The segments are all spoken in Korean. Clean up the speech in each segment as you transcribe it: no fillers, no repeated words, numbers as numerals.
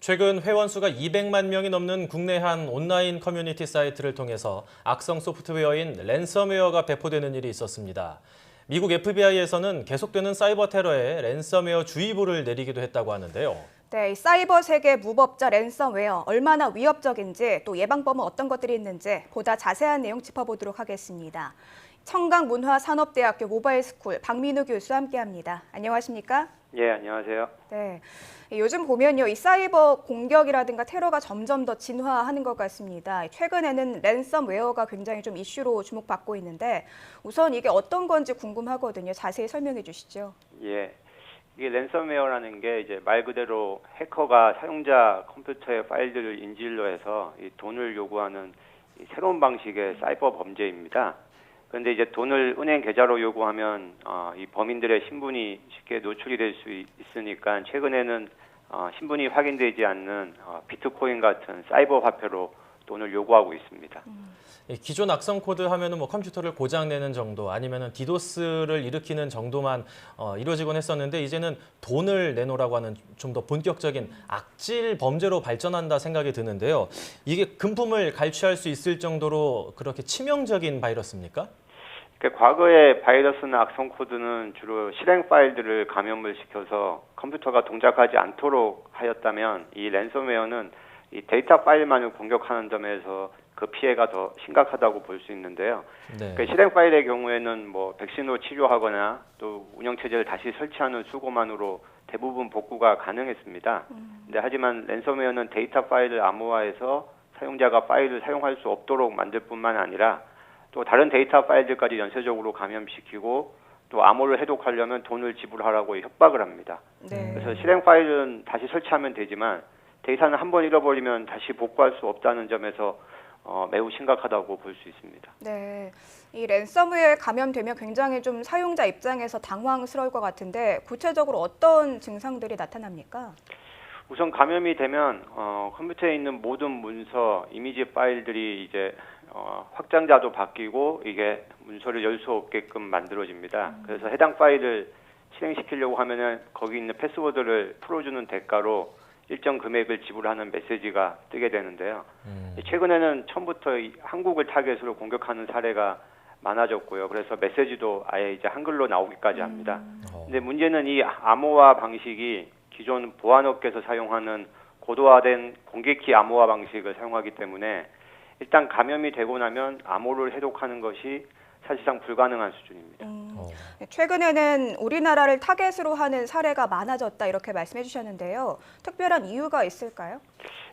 최근 회원 수가 200만 명이 넘는 국내 한 온라인 커뮤니티 사이트를 통해서 악성 소프트웨어인 랜섬웨어가 배포되는 일이 있었습니다. 미국 FBI에서는 계속되는 사이버 테러에 랜섬웨어 주의보를 내리기도 했다고 하는데요. 네, 이 사이버 세계 무법자 랜섬웨어 얼마나 위협적인지 또 예방법은 어떤 것들이 있는지 보다 자세한 내용 짚어보도록 하겠습니다. 청강문화산업대학교 모바일스쿨 박민우 교수 함께합니다. 안녕하십니까? 예, 안녕하세요. 네, 요즘 보면요, 이 사이버 공격이라든가 테러가 점점 더 진화하는 것 같습니다. 최근에는 랜섬웨어가 굉장히 좀 이슈로 주목받고 있는데 우선 이게 어떤 건지 궁금하거든요. 자세히 설명해 주시죠. 예, 이게 랜섬웨어라는 게 이제 말 그대로 해커가 사용자 컴퓨터의 파일들을 인질로 해서 이 돈을 요구하는 이 새로운 방식의 사이버 범죄입니다. 그런데 이제 돈을 은행 계좌로 요구하면 이 범인들의 신분이 쉽게 노출이 될 수 있으니까 최근에는 신분이 확인되지 않는 비트코인 같은 사이버 화폐로 돈을 요구하고 있습니다. 기존 악성 코드 하면은 뭐 컴퓨터를 고장내는 정도 아니면은 디도스를 일으키는 정도만 이루어지곤 했었는데 이제는 돈을 내놓으라고 하는 좀 더 본격적인 악질 범죄로 발전한다 생각이 드는데요. 이게 금품을 갈취할 수 있을 정도로 그렇게 치명적인 바이러스입니까? 그러니까 과거의 바이러스나 악성 코드는 주로 실행 파일들을 감염을 시켜서 컴퓨터가 동작하지 않도록 하였다면 이 랜섬웨어는 이 데이터 파일만을 공격하는 점에서 그 피해가 더 심각하다고 볼 수 있는데요. 네. 그러니까 실행 파일의 경우에는 뭐 백신으로 치료하거나 또 운영 체제를 다시 설치하는 수고만으로 대부분 복구가 가능했습니다. 근데 하지만 랜섬웨어는 데이터 파일을 암호화해서 사용자가 파일을 사용할 수 없도록 만들 뿐만 아니라 또 다른 데이터 파일들까지 연쇄적으로 감염시키고 또 암호를 해독하려면 돈을 지불하라고 협박을 합니다. 네. 그래서 실행 파일은 다시 설치하면 되지만 데이터는 한번 잃어버리면 다시 복구할 수 없다는 점에서 매우 심각하다고 볼 수 있습니다. 네, 이 랜섬웨어에 감염되면 굉장히 좀 사용자 입장에서 당황스러울 것 같은데 구체적으로 어떤 증상들이 나타납니까? 우선 감염이 되면 컴퓨터에 있는 모든 문서, 이미지 파일들이 이제 확장자도 바뀌고 이게 문서를 열 수 없게끔 만들어집니다. 그래서 해당 파일을 실행시키려고 하면은 거기 있는 패스워드를 풀어주는 대가로 일정 금액을 지불하는 메시지가 뜨게 되는데요. 최근에는 처음부터 한국을 타겟으로 공격하는 사례가 많아졌고요. 그래서 메시지도 아예 이제 한글로 나오기까지 합니다. 근데 문제는 이 암호화 방식이 기존 보안업계에서 사용하는 고도화된 공개키 암호화 방식을 사용하기 때문에 일단 감염이 되고 나면 암호를 해독하는 것이 사실상 불가능한 수준입니다. 최근에는 우리나라를 타겟으로 하는 사례가 많아졌다 이렇게 말씀해 주셨는데요. 특별한 이유가 있을까요?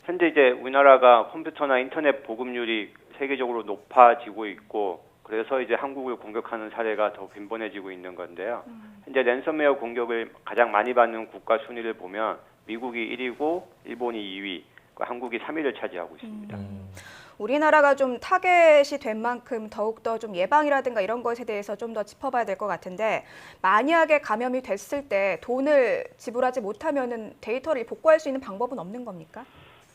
현재 이제 우리나라가 컴퓨터나 인터넷 보급률이 세계적으로 높아지고 있고 그래서 이제 한국을 공격하는 사례가 더 빈번해지고 있는 건데요. 현재 랜섬웨어 공격을 가장 많이 받는 국가 순위를 보면 미국이 1위고 일본이 2위, 한국이 3위를 차지하고 있습니다. 우리나라가 좀 타겟이 된 만큼 더욱더 좀 예방이라든가 이런 것에 대해서 좀 더 짚어봐야 될 것 같은데 만약에 감염이 됐을 때 돈을 지불하지 못하면은 데이터를 복구할 수 있는 방법은 없는 겁니까?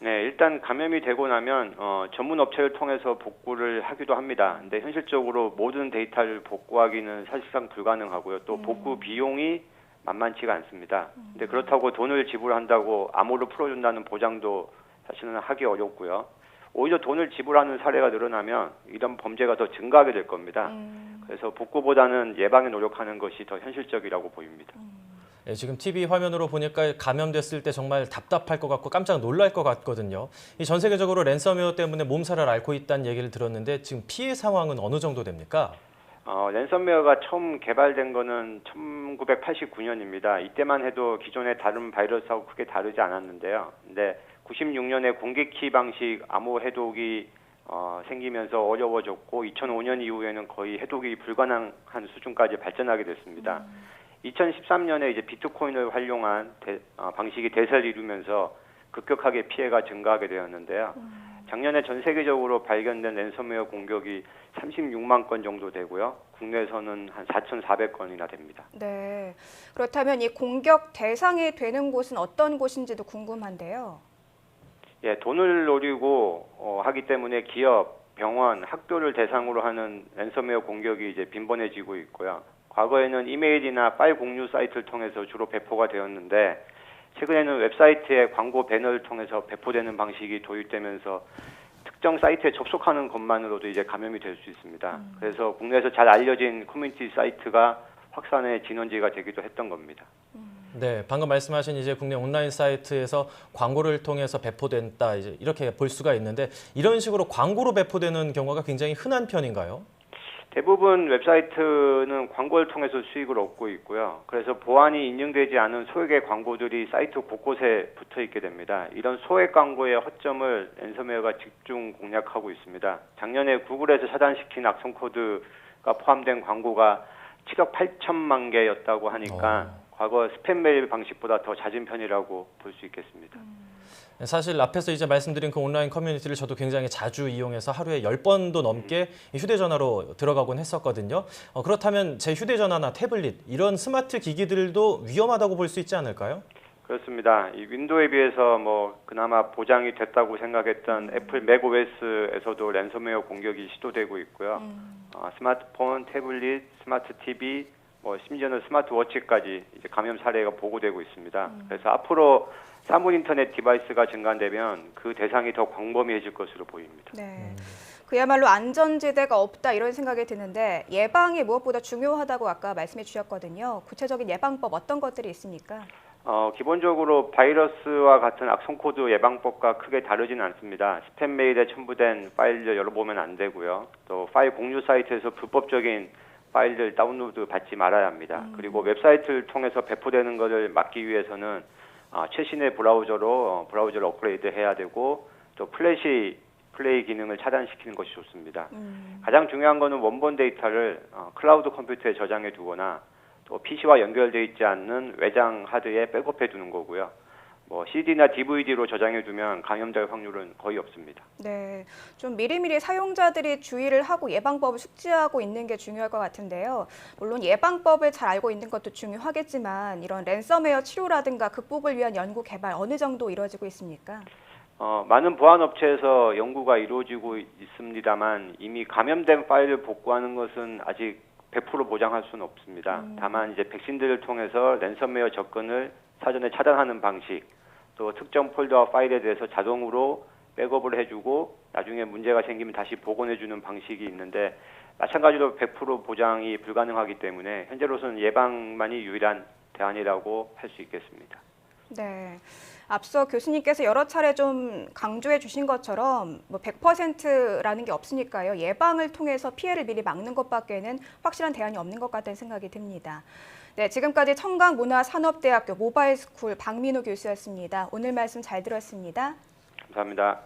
네, 일단 감염이 되고 나면 전문 업체를 통해서 복구를 하기도 합니다. 근데 현실적으로 모든 데이터를 복구하기는 사실상 불가능하고요. 또 복구 비용이 만만치가 않습니다. 근데 그렇다고 돈을 지불한다고 암호를 풀어준다는 보장도 사실은 하기 어렵고요. 오히려 돈을 지불하는 사례가 늘어나면 이런 범죄가 더 증가하게 될 겁니다. 그래서 복구보다는 예방에 노력하는 것이 더 현실적이라고 보입니다. 예, 지금 TV 화면으로 보니까 감염됐을 때 정말 답답할 것 같고 깜짝 놀랄 것 같거든요. 전 세계적으로 랜섬웨어 때문에 몸살을 앓고 있다는 얘기를 들었는데 지금 피해 상황은 어느 정도 됩니까? 랜섬웨어가 처음 개발된 거는 1989년입니다. 이때만 해도 기존의 다른 바이러스하고 크게 다르지 않았는데요. 근데 96년에 공개키 방식 암호 해독이 생기면서 어려워졌고 2005년 이후에는 거의 해독이 불가능한 수준까지 발전하게 됐습니다. 2013년에 이제 비트코인을 활용한 방식이 대세를 이루면서 급격하게 피해가 증가하게 되었는데요. 작년에 전 세계적으로 발견된 랜섬웨어 공격이 36만 건 정도 되고요. 국내에서는 한 4,400건이나 됩니다. 네, 그렇다면 이 공격 대상이 되는 곳은 어떤 곳인지도 궁금한데요. 예, 돈을 노리고 하기 때문에 기업, 병원, 학교를 대상으로 하는 랜섬웨어 공격이 이제 빈번해지고 있고요. 과거에는 이메일이나 파일 공유 사이트를 통해서 주로 배포가 되었는데 최근에는 웹사이트에 광고 배너를 통해서 배포되는 방식이 도입되면서 특정 사이트에 접속하는 것만으로도 이제 감염이 될 수 있습니다. 그래서 국내에서 잘 알려진 커뮤니티 사이트가 확산의 진원지가 되기도 했던 겁니다. 네, 방금 말씀하신 이제 국내 온라인 사이트에서 광고를 통해서 배포된다 이제 이렇게 볼 수가 있는데 이런 식으로 광고로 배포되는 경우가 굉장히 흔한 편인가요? 대부분 웹사이트는 광고를 통해서 수익을 얻고 있고요. 그래서 보안이 인증되지 않은 소액의 광고들이 사이트 곳곳에 붙어 있게 됩니다. 이런 소액 광고의 허점을 랜섬웨어가 집중 공략하고 있습니다. 작년에 구글에서 차단시킨 악성 코드가 포함된 광고가 7억 8천만 개였다고 하니까 과거 스팸 메일 방식보다 더 잦은 편이라고 볼 수 있겠습니다. 사실 앞에서 이제 말씀드린 그 온라인 커뮤니티를 저도 굉장히 자주 이용해서 하루에 10번도 넘게 휴대전화로 들어가곤 했었거든요. 그렇다면 제 휴대전화나 태블릿 이런 스마트 기기들도 위험하다고 볼 수 있지 않을까요? 그렇습니다. 이 윈도우에 비해서 뭐 그나마 보장이 됐다고 생각했던 애플 맥OS에서도 랜섬웨어 공격이 시도되고 있고요. 스마트폰, 태블릿, 스마트 TV, 뭐 심지어는 스마트워치까지 이제 감염 사례가 보고되고 있습니다. 그래서 앞으로 사물 인터넷 디바이스가 증가되면 그 대상이 더 광범위해질 것으로 보입니다. 네. 그야말로 안전지대가 없다 이런 생각이 드는데 예방이 무엇보다 중요하다고 아까 말씀해 주셨거든요. 구체적인 예방법 어떤 것들이 있습니까? 기본적으로 바이러스와 같은 악성 코드 예방법과 크게 다르지는 않습니다. 스팸 메일에 첨부된 파일을 열어보면 안 되고요. 또 파일 공유 사이트에서 불법적인 파일들 다운로드 받지 말아야 합니다. 그리고 웹사이트를 통해서 배포되는 것을 막기 위해서는 최신의 브라우저를 업그레이드 해야 되고 또 플레이 기능을 차단시키는 것이 좋습니다. 가장 중요한 것은 원본 데이터를 클라우드 컴퓨터에 저장해 두거나 또 PC와 연결되어 있지 않는 외장 하드에 백업해 두는 거고요. 뭐 CD나 DVD로 저장해 두면 감염될 확률은 거의 없습니다. 네, 좀 미리미리 사용자들이 주의를 하고 예방법을 숙지하고 있는 게 중요할 것 같은데요. 물론 예방법을 잘 알고 있는 것도 중요하겠지만 이런 랜섬웨어 치료라든가 극복을 위한 연구 개발 어느 정도 이루어지고 있습니까? 많은 보안 업체에서 연구가 이루어지고 있습니다만 이미 감염된 파일을 복구하는 것은 아직 100% 보장할 수는 없습니다. 다만 이제 백신들을 통해서 랜섬웨어 접근을 사전에 차단하는 방식, 또 특정 폴더와 파일에 대해서 자동으로 백업을 해주고 나중에 문제가 생기면 다시 복원해주는 방식이 있는데 마찬가지로 100% 보장이 불가능하기 때문에 현재로서는 예방만이 유일한 대안이라고 할 수 있겠습니다. 네. 앞서 교수님께서 여러 차례 좀 강조해 주신 것처럼 뭐 100%라는 게 없으니까요. 예방을 통해서 피해를 미리 막는 것밖에는 확실한 대안이 없는 것 같다는 생각이 듭니다. 네, 지금까지 청강문화산업대학교 모바일스쿨 박민호 교수였습니다. 오늘 말씀 잘 들었습니다. 감사합니다.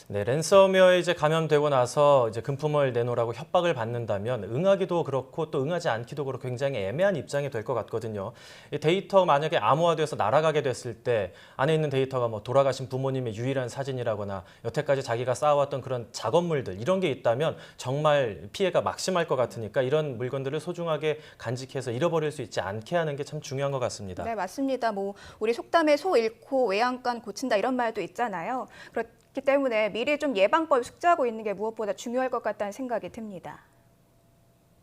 네, 랜섬웨어에 이제 감염되고 나서 이제 금품을 내놓으라고 협박을 받는다면 응하기도 그렇고 또 응하지 않기도 그렇고 굉장히 애매한 입장이 될 것 같거든요. 이 데이터 만약에 암호화돼서 날아가게 됐을 때 안에 있는 데이터가 뭐 돌아가신 부모님의 유일한 사진이라거나 여태까지 자기가 쌓아왔던 그런 작업물들 이런 게 있다면 정말 피해가 막심할 것 같으니까 이런 물건들을 소중하게 간직해서 잃어버릴 수 있지 않게 하는 게 참 중요한 것 같습니다. 네, 맞습니다. 뭐 우리 속담에 소 잃고 외양간 고친다 이런 말도 있잖아요. 그렇기 때문에 미리 좀 예방법을 숙지하고 있는 게 무엇보다 중요할 것 같다는 생각이 듭니다.